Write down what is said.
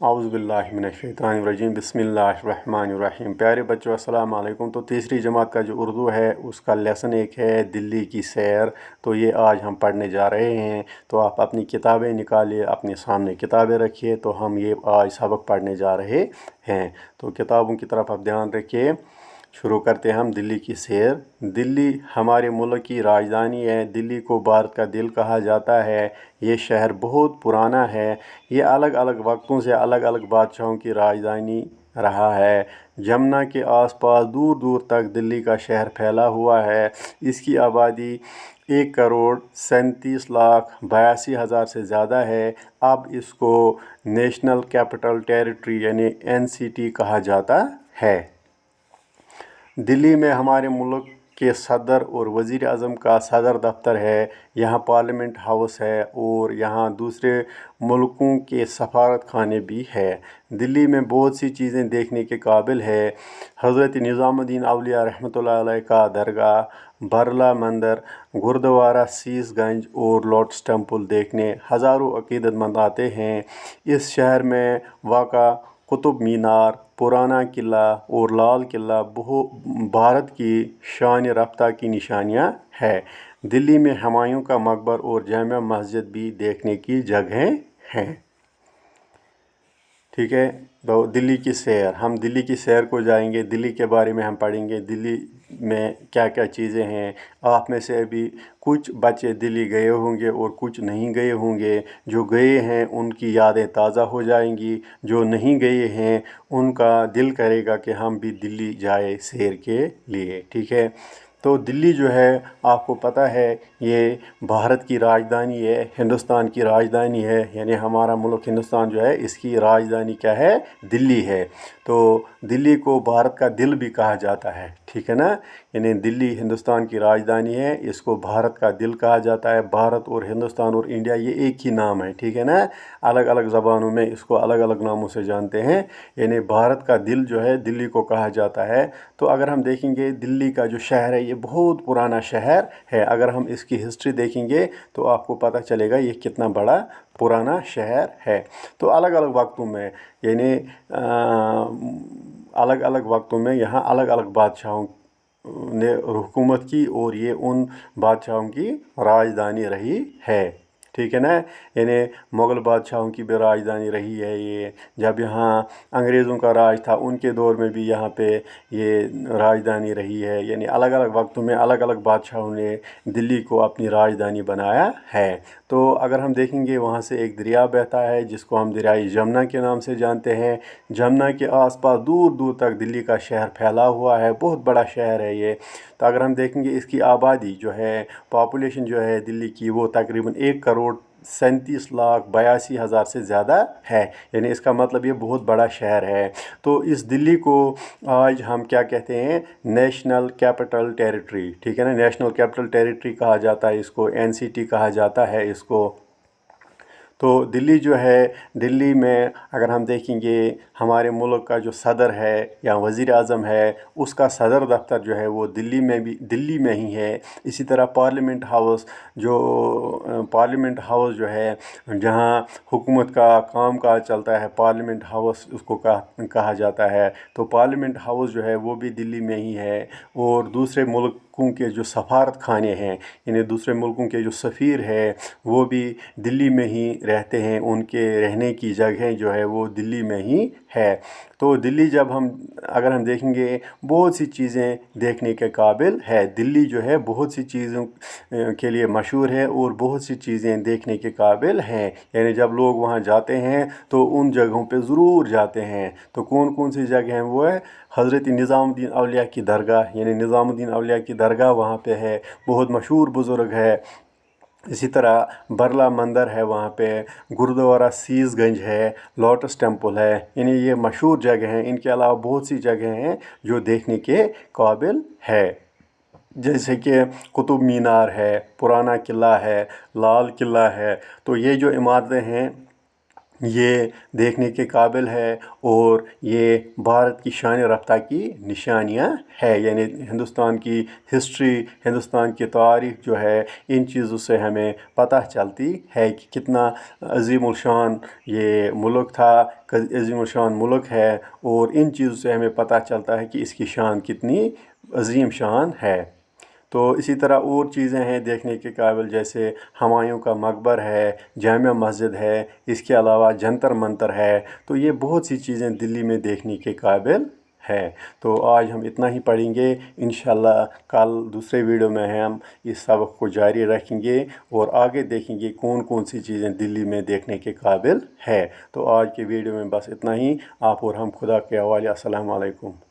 औज़ुबिल्लाहिमिनश्शैतानिर्रजीम बिस्मिल्लाहिर्रहमानिर्रहीम। प्यारे बच्चों अस्सलाम वालेकुम। तो तीसरी जमात का जो उर्दू है उसका लेसन एक है दिल्ली की सैर। तो ये आज हम पढ़ने जा रहे हैं। तो आप अपनी किताबें निकालिए, अपने सामने किताबें रखिए। तो हम ये आज सबक पढ़ने जा रहे हैं। तो किताबों की तरफ आप ध्यान रखिए। शुरू करते हैं हम दिल्ली की सैर। दिल्ली हमारे मुल्क की राजधानी है। दिल्ली को भारत का दिल कहा जाता है। ये शहर बहुत पुराना है। ये अलग अलग वक्तों से अलग अलग बादशाहों की राजधानी रहा है। जमुना के आसपास दूर दूर तक दिल्ली का शहर फैला हुआ है। इसकी आबादी 1,37,82,000 से ज़्यादा है। अब इसको नेशनल कैपिटल टेरिटरी यानी NCT कहा जाता है। दिल्ली में हमारे मुल्क के सदर और वज़ीर आज़म का सदर दफ्तर है। यहाँ पार्लियामेंट हाउस है और यहाँ दूसरे मुल्कों के सफारत खाने भी है। दिल्ली में बहुत सी चीज़ें देखने के काबिल है। हज़रत निज़ामुद्दीन औलिया रहमतुल्लाह अलैह का दरगाह, बरला मंदिर, गुरुद्वारा सीसगंज और लोटस टेम्पल देखने हज़ारों अकीदतमंद आते हैं। इस शहर में वाक़ा कुतुब मीनार, पुराना किला और लाल किला भारत की शान रफ्ता की निशानियां हैं। दिल्ली में हुमायूं का मकबर और जामिया मस्जिद भी देखने की जगह हैं। ठीक है। तो दिल्ली की सैर, हम दिल्ली की सैर को जाएंगे। दिल्ली के बारे में हम पढ़ेंगे। दिल्ली में क्या क्या चीज़ें हैं। आप में से अभी कुछ बच्चे दिल्ली गए होंगे और कुछ नहीं गए होंगे। जो गए हैं उनकी यादें ताज़ा हो जाएंगी। जो नहीं गए हैं उनका दिल करेगा कि हम भी दिल्ली जाए सैर के लिए। ठीक है। तो दिल्ली जो है आपको पता है ये भारत की राजधानी है, हिंदुस्तान की राजधानी है। यानी हमारा मुल्क हिंदुस्तान जो है इसकी राजधानी क्या है? दिल्ली है। तो दिल्ली को भारत का दिल भी कहा जाता है। ठीक है ना। यानी दिल्ली हिंदुस्तान की राजधानी है, इसको भारत का दिल कहा जाता है। भारत और हिंदुस्तान और इंडिया ये एक ही नाम है। ठीक है ना। अलग अलग ज़बानों में इसको अलग अलग नामों से जानते हैं। यानी भारत का दिल जो है दिल्ली को कहा जाता है। तो अगर हम देखेंगे दिल्ली का जो शहर है ये बहुत पुराना शहर है। अगर हम इसकी हिस्ट्री देखेंगे तो आपको पता चलेगा ये कितना बड़ा पुराना शहर है। तो अलग अलग वक्तों में यानी अलग अलग वक्तों में यहाँ अलग अलग बादशाहों ने हुकूमत की और ये उन बादशाहों की राजधानी रही है। ठीक है ना। यानी मुग़ल बादशाहों की भी राजधानी रही है ये। जब यहाँ अंग्रेज़ों का राज था उनके दौर में भी यहाँ पे ये राजधानी रही है। यानी अलग अलग वक्तों में अलग अलग बादशाहों ने दिल्ली को अपनी राजधानी बनाया है। तो अगर हम देखेंगे वहाँ से एक दरिया बहता है जिसको हम दरियाई जमुना के नाम से जानते हैं। जमुना के आसपास दूर दूर तक दिल्ली का शहर फैला हुआ है। बहुत बड़ा शहर है ये। तो अगर हम देखेंगे इसकी आबादी जो है, पॉपुलेशन जो है दिल्ली की, वो तकरीबन 1,37,82,000 से ज़्यादा है। यानी इसका मतलब ये बहुत बड़ा शहर है। तो इस दिल्ली को आज हम क्या कहते हैं? National capital territory. ठीक है ना। नेशनल कैपिटल टेरिटरी कहा जाता है इसको, NCT कहा जाता है इसको। तो दिल्ली जो है, दिल्ली में अगर हम देखेंगे हमारे मुल्क का जो सदर है या वज़ीर आज़म है उसका सदर दफ्तर जो है वो दिल्ली में ही है। इसी तरह पार्लियामेंट हाउस जो है जहाँ हुकूमत का काम काज चलता है, पार्लियामेंट हाउस उसको कहा जाता है। तो पार्लियामेंट हाउस जो है वो भी दिल्ली में ही है। और दूसरे मुल्कों के जो सफारत खाने हैं यानी दूसरे मुल्कों के जो सफ़ीर है वो भी दिल्ली में ही रहते हैं। उनके रहने की जगह जो है वो दिल्ली में ही है। तो दिल्ली अगर हम देखेंगे बहुत सी चीज़ें देखने के काबिल है। दिल्ली जो है बहुत सी चीज़ों के लिए मशहूर है और बहुत सी चीज़ें देखने के काबिल हैं। यानी जब लोग वहाँ जाते हैं तो उन जगहों पे ज़रूर जाते हैं। तो कौन कौन सी जगह हैं वो है? हज़रत निज़ामुद्दीन औलिया की दरगाह, यानी निज़ामुद्दीन औलिया की दरगाह वहाँ पे है, बहुत मशहूर बुज़ुर्ग है। इसी तरह बरला मंदिर है वहाँ पे, गुरुद्वारा सीसगंज है, लोटस टेम्पल है। यानी ये मशहूर जगह हैं। इनके अलावा बहुत सी जगह हैं जो देखने के काबिल है। जैसे कि कुतुब मीनार है, पुराना किला है, लाल किला है। तो ये जो इमारतें हैं یہ دیکھنے کے قابل ہے اور یہ بھارت کی شان رفتہ کی نشانیاں ہے، یعنی ہندوستان کی ہسٹری، ہندوستان کی تاریخ جو ہے، ان چیزوں سے ہمیں پتہ چلتی ہے کہ کتنا عظیم الشان یہ ملک تھا، عظیم الشان ملک ہے، اور ان چیزوں سے ہمیں پتہ چلتا ہے کہ اس کی شان کتنی عظیم شان ہے۔ تو اسی طرح اور چیزیں ہیں دیکھنے کے قابل، جیسے ہمایوں کا مقبر ہے، جامع مسجد ہے، اس کے علاوہ جنتر منتر ہے۔ تو یہ بہت سی چیزیں دلی میں دیکھنے کے قابل ہے۔ تو آج ہم اتنا ہی پڑھیں گے، انشاءاللہ کل دوسرے ویڈیو میں ہم اس سبق کو جاری رکھیں گے اور آگے دیکھیں گے کون کون سی چیزیں دلی میں دیکھنے کے قابل ہے۔ تو آج کے ویڈیو میں بس اتنا ہی، آپ اور ہم خدا کے حوالے۔ السلام علیکم۔